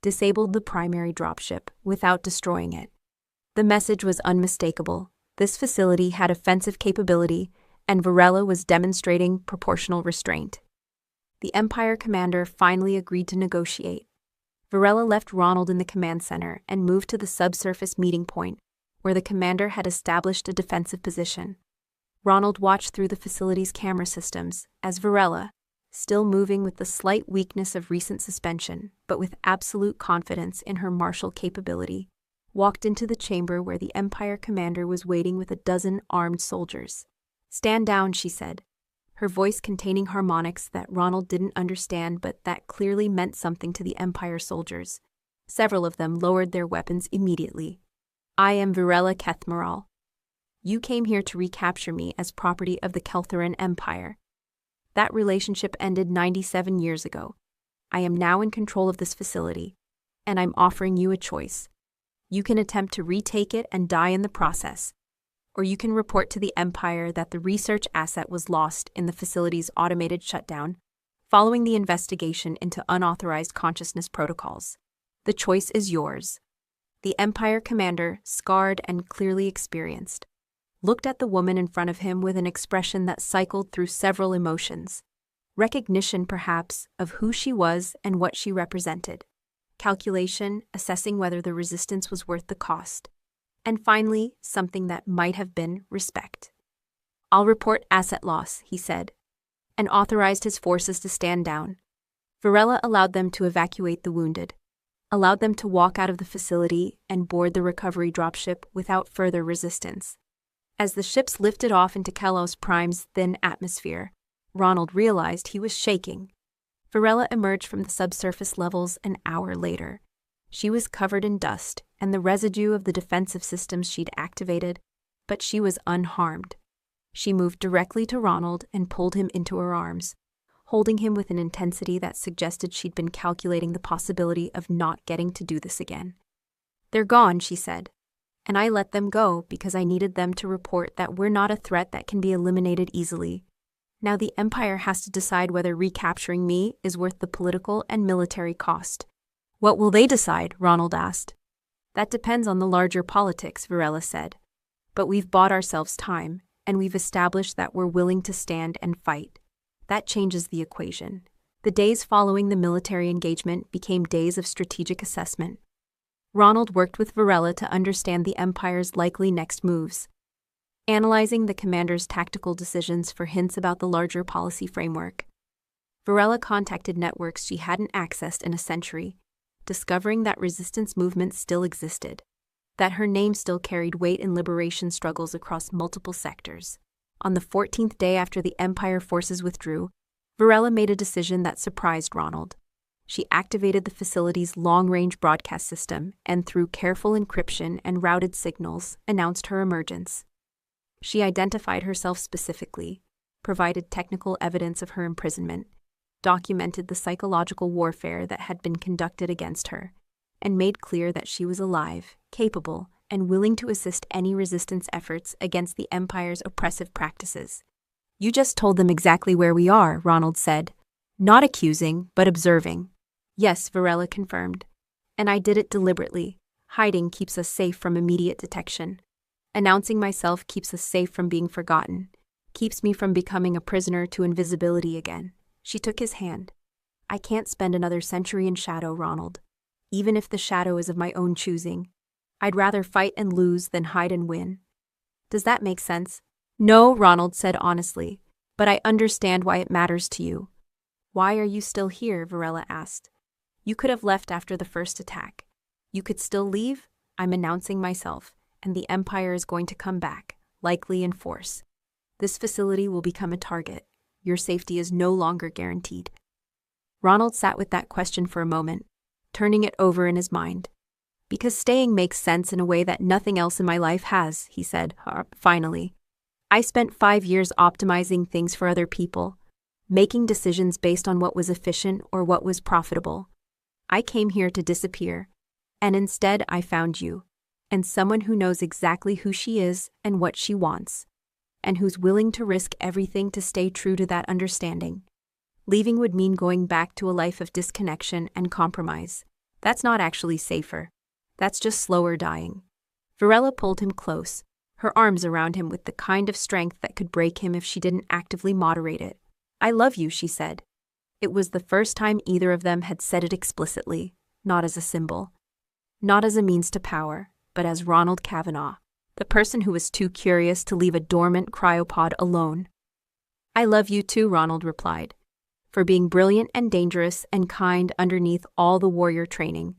disabled the primary dropship without destroying it. The message was unmistakable. This facility had offensive capability, and Varela was demonstrating proportional restraint. The Empire commander finally agreed to negotiate. Varela left Ronald in the command center and moved to the subsurface meeting point, where the commander had established a defensive position. Ronald watched through the facility's camera systems as Varela, still moving with the slight weakness of recent suspension, but with absolute confidence in her martial capability, walked into the chamber where the Empire commander was waiting with a dozen armed soldiers. "Stand down," she said, her voice containing harmonics that Ronald didn't understand but that clearly meant something to the Empire soldiers. Several of them lowered their weapons immediately. "I am Varela Kethmaral. You came here to recapture me as property of the Keltheran Empire. That relationship ended 97 years ago. I am now in control of this facility, and I'm offering you a choice. You can attempt to retake it and die in the process, or you can report to the Empire that the research asset was lost in the facility's automated shutdown, following the investigation into unauthorized consciousness protocols. The choice is yours." The Empire commander, scarred and clearly experienced, looked at the woman in front of him with an expression that cycled through several emotions. Recognition, perhaps, of who she was and what she represented. Calculation, assessing whether the resistance was worth the cost. And finally, something that might have been respect. "I'll report asset loss," he said, and authorized his forces to stand down. Varela allowed them to evacuate the wounded, allowed them to walk out of the facility and board the recovery dropship without further resistance. As the ships lifted off into Kalos Prime's thin atmosphere, Ronald realized he was shaking. Varela emerged from the subsurface levels an hour later. She was covered in dust and the residue of the defensive systems she'd activated, but she was unharmed. She moved directly to Ronald and pulled him into her arms, holding him with an intensity that suggested she'd been calculating the possibility of not getting to do this again. "They're gone," she said. "And I let them go because I needed them to report that we're not a threat that can be eliminated easily. Now the Empire has to decide whether recapturing me is worth the political and military cost." "What will they decide?" Ronald asked. "That depends on the larger politics," Varela said. "But we've bought ourselves time, and we've established that we're willing to stand and fight. That changes the equation." The days following the military engagement became days of strategic assessment. Ronald worked with Varela to understand the Empire's likely next moves, analyzing the commander's tactical decisions for hints about the larger policy framework. Varela contacted networks she hadn't accessed in a century, discovering that resistance movements still existed, that her name still carried weight in liberation struggles across multiple sectors. On the 14th day after the Empire forces withdrew, Varela made a decision that surprised Ronald. She activated the facility's long-range broadcast system and, through careful encryption and routed signals, announced her emergence. She identified herself specifically, provided technical evidence of her imprisonment, documented the psychological warfare that had been conducted against her, and made clear that she was alive, capable, and willing to assist any resistance efforts against the Empire's oppressive practices. "You just told them exactly where we are," Ronald said. "Not accusing, but observing." "Yes," Varela confirmed. "And I did it deliberately. Hiding keeps us safe from immediate detection. Announcing myself keeps us safe from being forgotten, keeps me from becoming a prisoner to invisibility again." She took his hand. "I can't spend another century in shadow, Ronald. Even if the shadow is of my own choosing. I'd rather fight and lose than hide and win. Does that make sense?" "No," Ronald said honestly, "but I understand why it matters to you." "Why are you still here?" Varela asked. "You could have left after the first attack. You could still leave. I'm announcing myself, and the Empire is going to come back, likely in force. This facility will become a target. Your safety is no longer guaranteed." Ronald sat with that question for a moment, turning it over in his mind. "Because staying makes sense in a way that nothing else in my life has," he said, finally. "I spent 5 years optimizing things for other people, making decisions based on what was efficient or what was profitable. I came here to disappear, and instead I found you, and someone who knows exactly who she is and what she wants, and who's willing to risk everything to stay true to that understanding. Leaving would mean going back to a life of disconnection and compromise. That's not actually safer. That's just slower dying." Varela pulled him close, her arms around him with the kind of strength that could break him if she didn't actively moderate it. "I love you," she said. It was the first time either of them had said it explicitly, not as a symbol, not as a means to power, but as Ronald Kavanaugh, the person who was too curious to leave a dormant cryopod alone. "I love you too," Ronald replied, "for being brilliant and dangerous and kind underneath all the warrior training,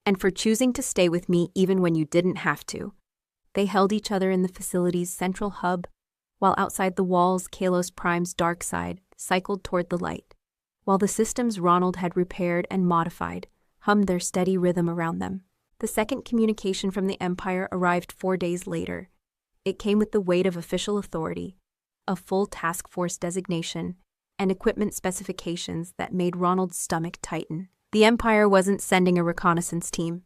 and for choosing to stay with me even when you didn't have to." They held each other in the facility's central hub, while outside the walls, Kalos Prime's dark side cycled toward the light, while the systems Ronald had repaired and modified hummed their steady rhythm around them. The second communication from the Empire arrived 4 days later. It came with the weight of official authority, a full task force designation, and equipment specifications that made Ronald's stomach tighten. The Empire wasn't sending a reconnaissance team.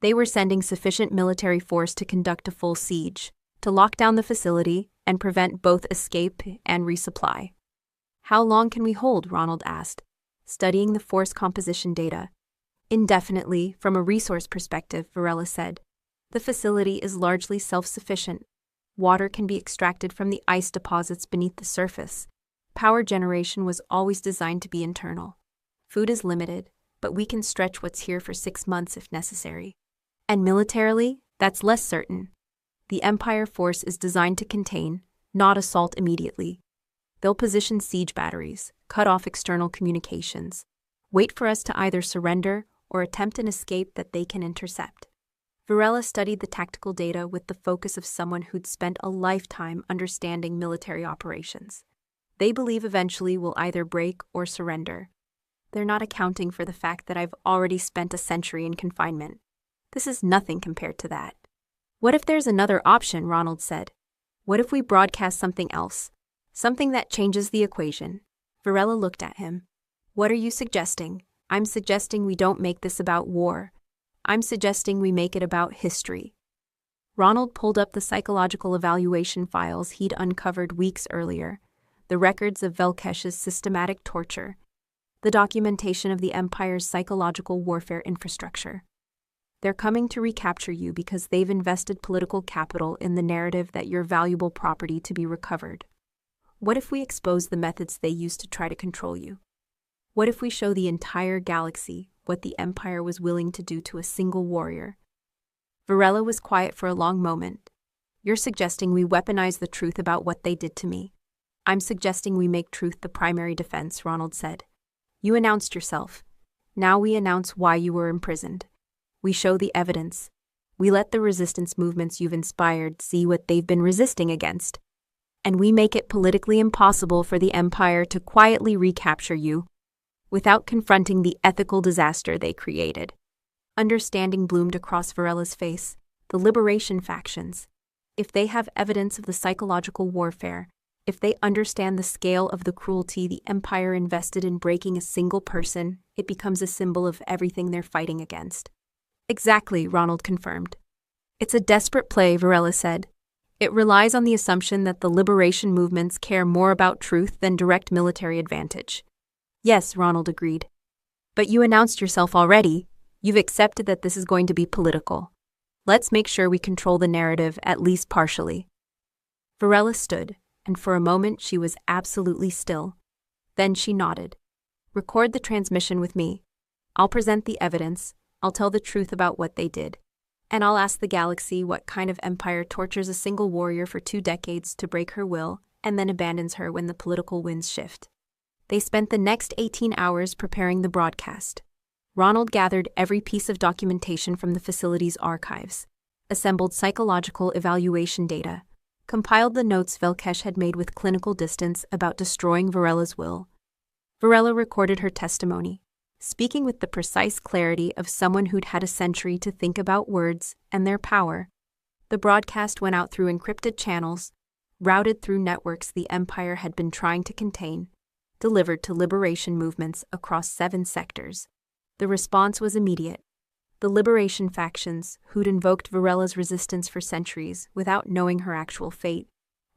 They were sending sufficient military force to conduct a full siege, to lock down the facility and prevent both escape and resupply. "How long can we hold?" Ronald asked, studying the force composition data. "Indefinitely, from a resource perspective," Varela said. "The facility is largely self-sufficient. Water can be extracted from the ice deposits beneath the surface. Power generation was always designed to be internal. Food is limited, but we can stretch what's here for 6 months if necessary. And militarily, that's less certain. The Empire force is designed to contain, not assault immediately. They'll position siege batteries, cut off external communications, wait for us to either surrender or attempt an escape that they can intercept." Varela studied the tactical data with the focus of someone who'd spent a lifetime understanding military operations. "They believe eventually we'll either break or surrender. They're not accounting for the fact that I've already spent a century in confinement. This is nothing compared to that." "What if there's another option?" Ronald said. "What if we broadcast something else? Something that changes the equation?" Varela looked at him. "What are you suggesting?" "I'm suggesting we don't make this about war. I'm suggesting we make it about history." Ronald pulled up the psychological evaluation files he'd uncovered weeks earlier, the records of Velkesh's systematic torture, the documentation of the Empire's psychological warfare infrastructure. "They're coming to recapture you because they've invested political capital in the narrative that you're valuable property to be recovered. What if we expose the methods they use to try to control you? What if we show the entire galaxy what the Empire was willing to do to a single warrior?" Varela was quiet for a long moment. "You're suggesting we weaponize the truth about what they did to me." "I'm suggesting we make truth the primary defense," Ronald said. "You announced yourself. Now we announce why you were imprisoned. We show the evidence. We let the resistance movements you've inspired see what they've been resisting against. And we make it politically impossible for the Empire to quietly recapture you without confronting the ethical disaster they created." Understanding bloomed across Varela's face. The liberation factions. If they have evidence of the psychological warfare, if they understand the scale of the cruelty the Empire invested in breaking a single person, it becomes a symbol of everything they're fighting against. "Exactly," Ronald confirmed. "It's a desperate play," Varela said. "It relies on the assumption that the liberation movements care more about truth than direct military advantage." "Yes," Ronald agreed. "But you announced yourself already. You've accepted that this is going to be political. Let's make sure we control the narrative, at least partially." Varela stood, and for a moment she was absolutely still. Then she nodded. "Record the transmission with me. I'll present the evidence. I'll tell the truth about what they did. And I'll ask the galaxy what kind of empire tortures a single warrior for 2 decades to break her will and then abandons her when the political winds shift." They spent the next 18 hours preparing the broadcast. Ronald gathered every piece of documentation from the facility's archives, assembled psychological evaluation data, compiled the notes Velkesh had made with clinical distance about destroying Varela's will. Varela recorded her testimony, speaking with the precise clarity of someone who'd had a century to think about words and their power. The broadcast went out through encrypted channels, routed through networks the Empire had been trying to contain, delivered to liberation movements across 7 sectors. The response was immediate. The liberation factions, who'd invoked Varela's resistance for centuries without knowing her actual fate,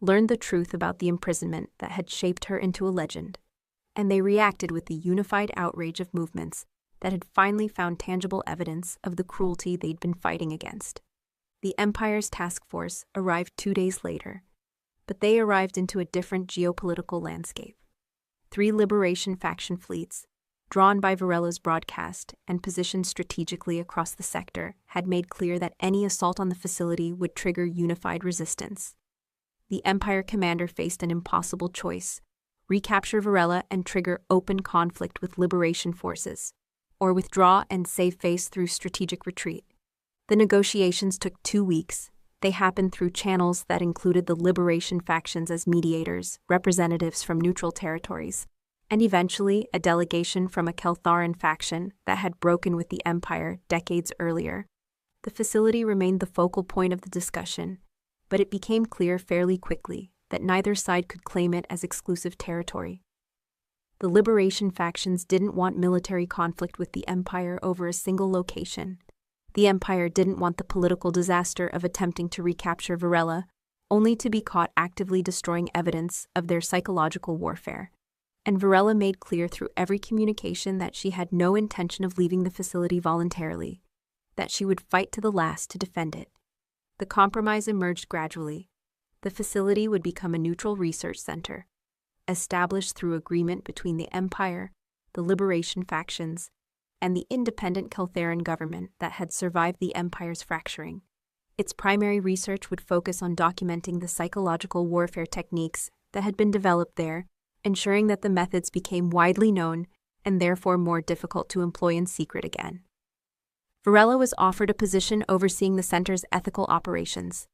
learned the truth about the imprisonment that had shaped her into a legend. And they reacted with the unified outrage of movements that had finally found tangible evidence of the cruelty they'd been fighting against. The Empire's task force arrived 2 days later, but they arrived into a different geopolitical landscape. 3 Liberation faction fleets, drawn by Varella's broadcast and positioned strategically across the sector, had made clear that any assault on the facility would trigger unified resistance. The Empire commander faced an impossible choice: recapture Varela and trigger open conflict with Liberation forces, or withdraw and save face through strategic retreat. The negotiations took 2 weeks. They happened through channels that included the Liberation factions as mediators, representatives from neutral territories, and eventually a delegation from a Keltharan faction that had broken with the Empire decades earlier. The facility remained the focal point of the discussion, but it became clear fairly quickly that neither side could claim it as exclusive territory. The Liberation factions didn't want military conflict with the Empire over a single location. The Empire didn't want the political disaster of attempting to recapture Varela, only to be caught actively destroying evidence of their psychological warfare. And Varela made clear through every communication that she had no intention of leaving the facility voluntarily, that she would fight to the last to defend it. The compromise emerged gradually. The facility would become a neutral research center, established through agreement between the Empire, the Liberation factions, and the independent Keltharan government that had survived the Empire's fracturing. Its primary research would focus on documenting the psychological warfare techniques that had been developed there, ensuring that the methods became widely known and therefore more difficult to employ in secret again. Varela was offered a position overseeing the center's ethical operations.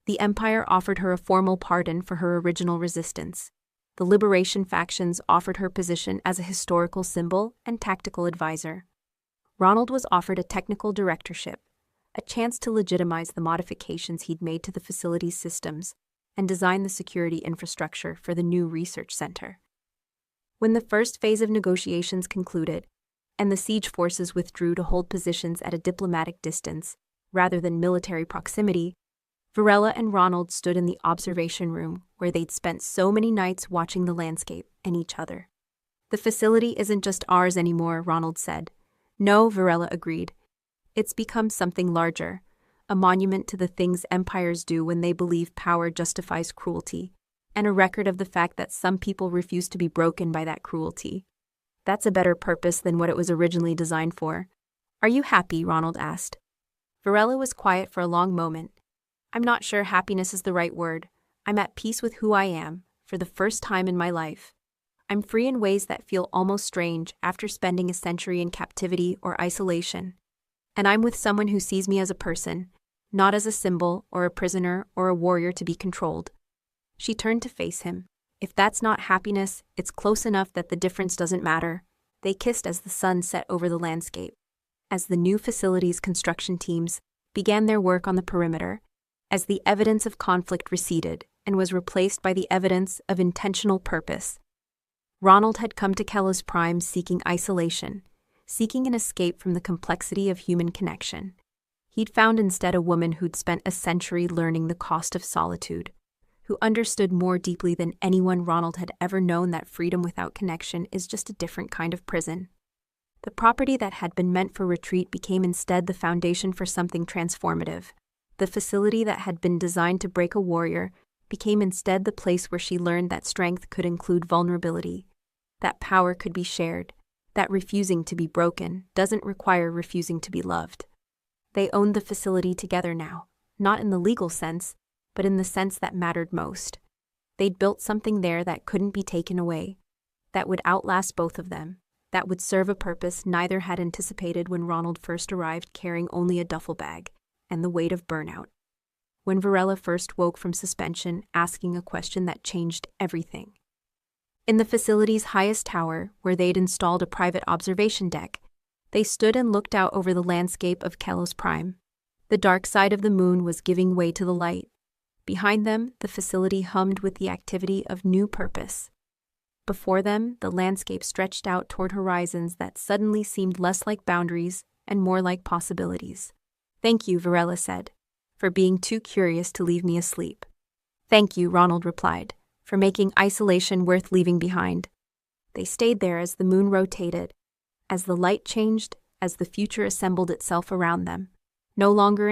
The Empire offered her a formal pardon for her original resistance. The Liberation factions offered her position as a historical symbol and tactical advisor. Ronald was offered a technical directorship, a chance to legitimize the modifications he'd made to the facility's systems and design the security infrastructure for the new research center. When the first phase of negotiations concluded, and the siege forces withdrew to hold positions at a diplomatic distance rather than military proximity, Varela and Ronald stood in the observation room where they'd spent so many nights watching the landscape and each other. "The facility isn't just ours anymore," Ronald said. "No," Varela agreed. "It's become something larger, a monument to the things empires do when they believe power justifies cruelty, and a record of the fact that some people refuse to be broken by that cruelty. That's a better purpose than what it was originally designed for." "Are you happy?" Ronald asked. Varela was quiet for a long moment. "I'm not sure happiness is the right word. I'm at peace with who I am, for the first time in my life. I'm free in ways that feel almost strange after spending a century in captivity or isolation. And I'm with someone who sees me as a person, not as a symbol or a prisoner or a warrior to be controlled." She turned to face him. "If that's not happiness, it's close enough that the difference doesn't matter." They kissed as the sun set over the landscape. As the new facility's construction teams began their work on the perimeter, as the evidence of conflict receded and was replaced by the evidence of intentional purpose, Ronald had come to Kelos Prime seeking isolation, seeking an escape from the complexity of human connection. He'd found instead a woman who'd spent a century learning the cost of solitude, who understood more deeply than anyone Ronald had ever known that freedom without connection is just a different kind of prison. The property that had been meant for retreat became instead the foundation for something transformative. The facility that had been designed to break a warrior became instead the place where she learned that strength could include vulnerability, that power could be shared, that refusing to be broken doesn't require refusing to be loved. They owned the facility together now, not in the legal sense, but in the sense that mattered most. They'd built something there that couldn't be taken away, that would outlast both of them, that would serve a purpose neither had anticipated when Ronald first arrived carrying only a duffel bag and the weight of burnout. When Varela first woke from suspension, asking a question that changed everything. In the facility's highest tower, where they'd installed a private observation deck, they stood and looked out over the landscape of Kelos Prime. The dark side of the moon was giving way to the light. Behind them, the facility hummed with the activity of new purpose. Before them, the landscape stretched out toward horizons that suddenly seemed less like boundaries and more like possibilities. "Thank you," Varela said, "for being too curious to leave me asleep." "Thank you," Ronald replied, "for making isolation worth leaving behind." They stayed there as the moon rotated, as the light changed, as the future assembled itself around them, no longer